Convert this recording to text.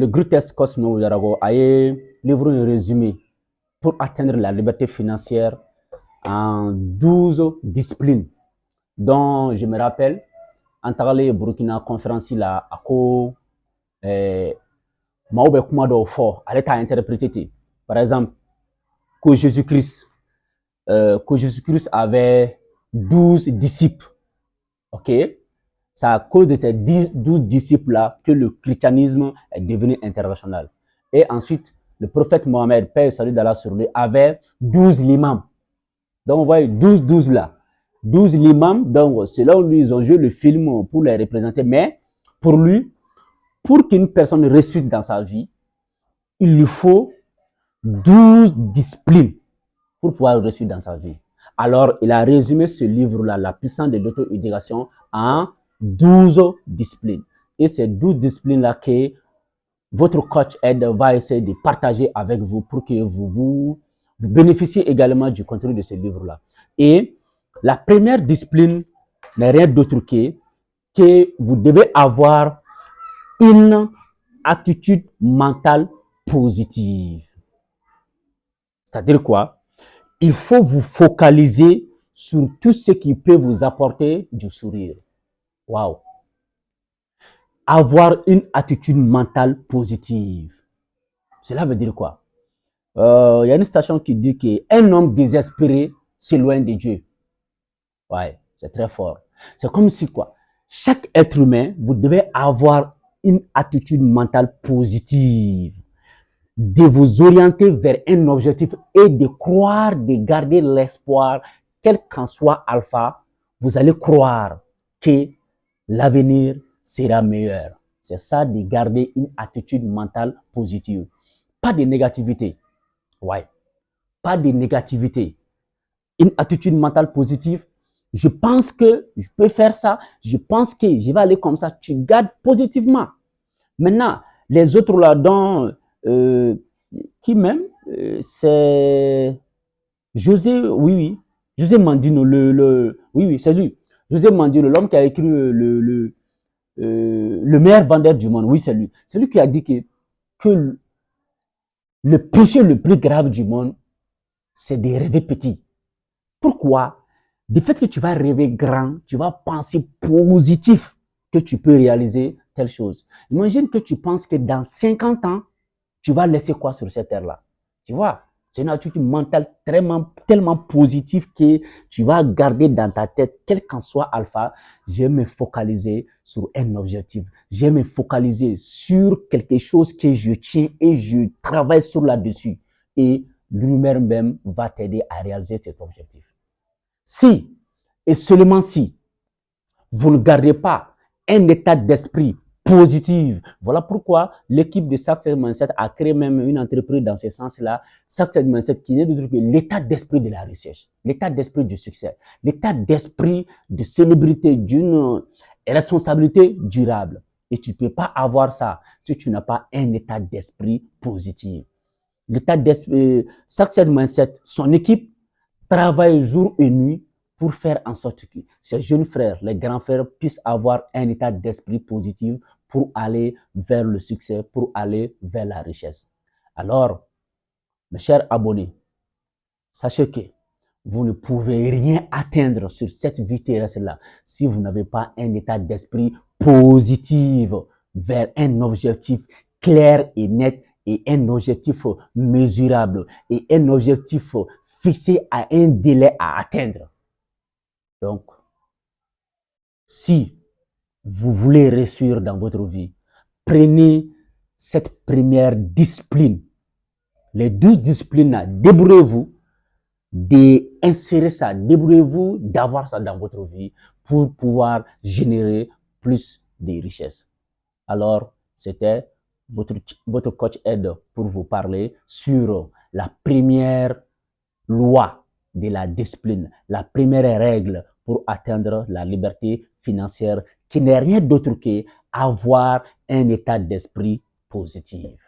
Le Greatest Cosmo Yarago a livré un résumé pour atteindre la liberté financière en 12 disciplines, dont je me rappelle, en Tagale Burkina conférence là, à quoi Maoube Kumado fort, elle est interprété. Par exemple, que Jésus-Christ avait 12 disciples. Ok? C'est à cause de ces 12 disciples-là que le christianisme est devenu international. Et ensuite, le prophète Mohammed, paix et salut d'Allah sur lui, avait 12 l'imam. Donc, on voit 12 là. 12 l'imam, donc selon lui, ils ont joué le film pour les représenter. Mais pour lui, pour qu'une personne réussisse dans sa vie, il lui faut 12 disciplines pour pouvoir réussir dans sa vie. Alors, il a résumé ce livre-là, La puissance de l'auto-éducation, en 12 disciplines. Et ces 12 disciplines-là que votre coach Ed va essayer de partager avec vous pour que vous bénéficiez également du contenu de ce livre-là. Et la première discipline n'est rien d'autre que vous devez avoir une attitude mentale positive. C'est-à-dire quoi? Il faut vous focaliser sur tout ce qui peut vous apporter du sourire. Waouh! Avoir une attitude mentale positive. Cela veut dire quoi? Y a une station qui dit qu'un homme désespéré s'éloigne de Dieu. Ouais, c'est très fort. C'est comme si quoi? Chaque être humain, vous devez avoir une attitude mentale positive, de vous orienter vers un objectif et de croire, de garder l'espoir, quel qu'en soit alpha, vous allez croire que l'avenir sera meilleur. C'est ça, de garder une attitude mentale positive. Pas de négativité. Ouais. Pas de négativité. Une attitude mentale positive. Je pense que je peux faire ça. Je pense que je vais aller comme ça. Tu gardes positivement. Maintenant, les autres là-dedans, qui même, c'est José, oui, José Mandino, oui, c'est lui. José Mandino, l'homme qui a écrit le meilleur vendeur du monde, oui, c'est lui. C'est lui qui a dit que le péché le plus grave du monde, c'est de rêver petit. Pourquoi? Du fait que tu vas rêver grand, tu vas penser positif que tu peux réaliser telle chose. Imagine que tu penses que dans 50 ans, tu vas laisser quoi sur cette terre-là? Tu vois? C'est une attitude mentale tellement positive que tu vas garder dans ta tête, quel qu'en soit alpha, je vais me focaliser sur un objectif. Je vais me focaliser sur quelque chose que je tiens et je travaille sur là-dessus. Et l'humain même va t'aider à réaliser cet objectif. Si, et seulement si, vous ne gardez pas un état d'esprit positif. Voilà pourquoi l'équipe de Success Mindset a créé même une entreprise dans ce sens-là, Success Mindset, qui n'est d'autre que l'état d'esprit de la recherche, l'état d'esprit du succès, l'état d'esprit de célébrité, d'une responsabilité durable. Et tu ne peux pas avoir ça si tu n'as pas un état d'esprit positif. L'état d'esprit, Success Mindset, son équipe travaille jour et nuit pour faire en sorte que ces jeunes frères, les grands frères, puissent avoir un état d'esprit positif pour aller vers le succès, pour aller vers la richesse. Alors, mes chers abonnés, sachez que vous ne pouvez rien atteindre sur cette vie terrestre-là si vous n'avez pas un état d'esprit positif vers un objectif clair et net et un objectif mesurable et un objectif fixé à un délai à atteindre. Donc, si vous voulez réussir dans votre vie, prenez cette première discipline. Les 12 disciplines-là, débrouillez-vous d'insérer ça, débrouillez-vous d'avoir ça dans votre vie pour pouvoir générer plus de richesses. Alors, c'était votre coach Ed pour vous parler sur la première loi de la discipline, la première règle pour atteindre la liberté financière qui n'est rien d'autre qu'avoir un état d'esprit positif.